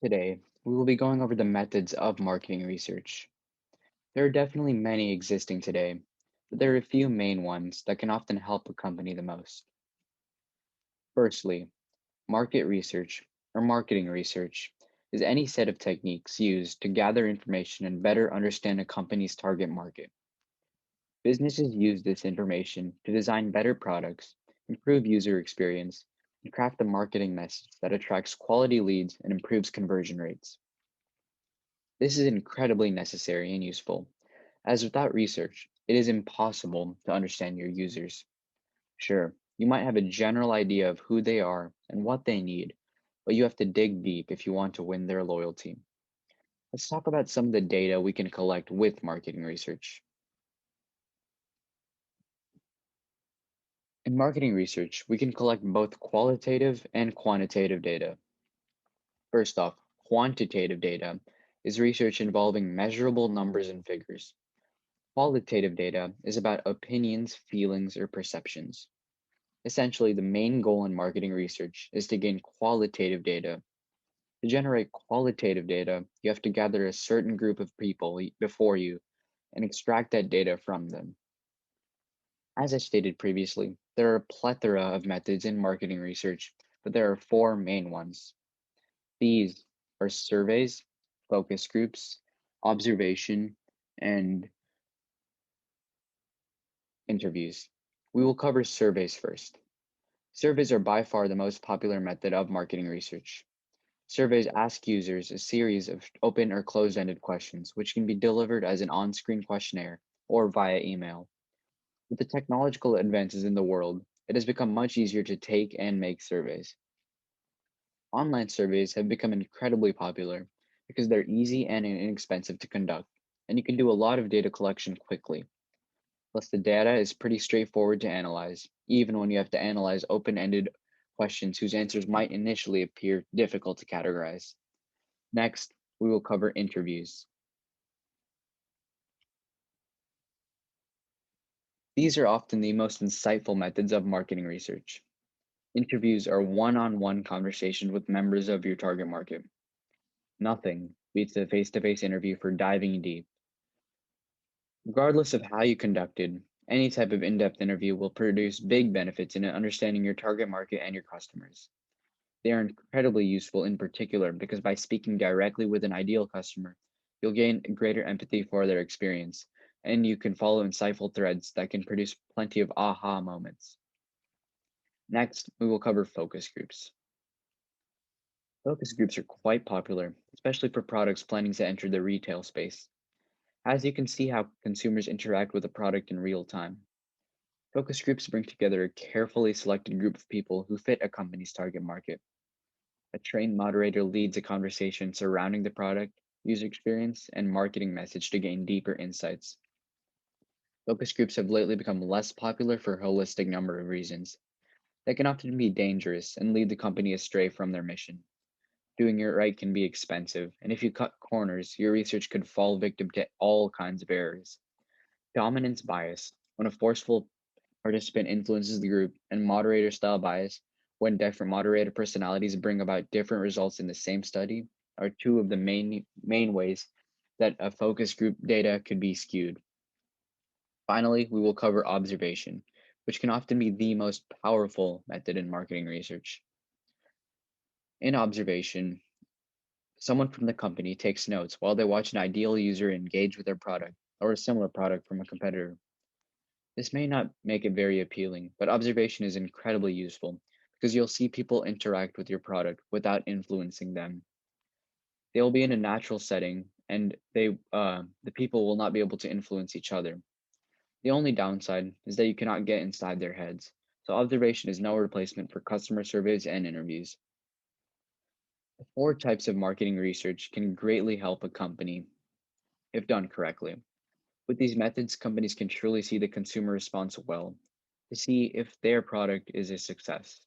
Today, we will be going over the methods of marketing research. There are definitely many existing today, but there are a few main ones that can often help a company the most. Firstly, market research or marketing research is any set of techniques used to gather information and better understand a company's target market. Businesses use this information to design better products, improve user experience, and craft a marketing message that attracts quality leads and improves conversion rates. This is incredibly necessary and useful, as without research, it is impossible to understand your users. Sure, you might have a general idea of who they are and what they need, but you have to dig deep if you want to win their loyalty. Let's talk about some of the data we can collect with marketing research. In marketing research, we can collect both qualitative and quantitative data. First off, quantitative data is research involving measurable numbers and figures. Qualitative data is about opinions, feelings, or perceptions. Essentially, the main goal in marketing research is to gain qualitative data. To generate qualitative data, you have to gather a certain group of people before you and extract that data from them. As I stated previously, there are a plethora of methods in marketing research, but there are four main ones. These are surveys, focus groups, observation, and interviews. We will cover surveys first. Surveys are by far the most popular method of marketing research. Surveys ask users a series of open or closed ended questions, which can be delivered as an on screen questionnaire or via email. With the technological advances in the world, it has become much easier to take and make surveys. Online surveys have become incredibly popular because they're easy and inexpensive to conduct, and you can do a lot of data collection quickly. Plus, the data is pretty straightforward to analyze, even when you have to analyze open ended questions whose answers might initially appear difficult to categorize. Next, we will cover interviews. These are often the most insightful methods of marketing research. Interviews are one on one conversations with members of your target market. Nothing beats a face to face interview for diving deep. Regardless of how you conducted, any type of in depth interview will produce big benefits in understanding your target market and your customers. They are incredibly useful in particular because by speaking directly with an ideal customer, you'll gain greater empathy for their experience, and you can follow insightful threads that can produce plenty of aha moments. Next, we will cover focus groups. Focus groups are quite popular, especially for products planning to enter the retail space, as you can see how consumers interact with a product in real time. Focus groups bring together a carefully selected group of people who fit a company's target market. A trained moderator leads a conversation surrounding the product, user experience, and marketing message to gain deeper insights. Focus groups have lately become less popular for a holistic number of reasons. They can often be dangerous and lead the company astray from their mission. Doing it right can be expensive, and if you cut corners, your research could fall victim to all kinds of errors. Dominance bias, when a forceful participant influences the group, and moderator style bias, when different moderator personalities bring about different results in the same study, are two of the main ways that a focus group data could be skewed. Finally, we will cover observation, which can often be the most powerful method in marketing research. In observation, someone from the company takes notes while they watch an ideal user engage with their product or a similar product from a competitor. This may not make it very appealing, but observation is incredibly useful because you'll see people interact with your product without influencing them. They will be in a natural setting, and the people will not be able to influence each other. The only downside is that you cannot get inside their heads, so observation is no replacement for customer surveys and interviews. The four types of marketing research can greatly help a company if done correctly. With these methods, companies can truly see the consumer response well to see if their product is a success.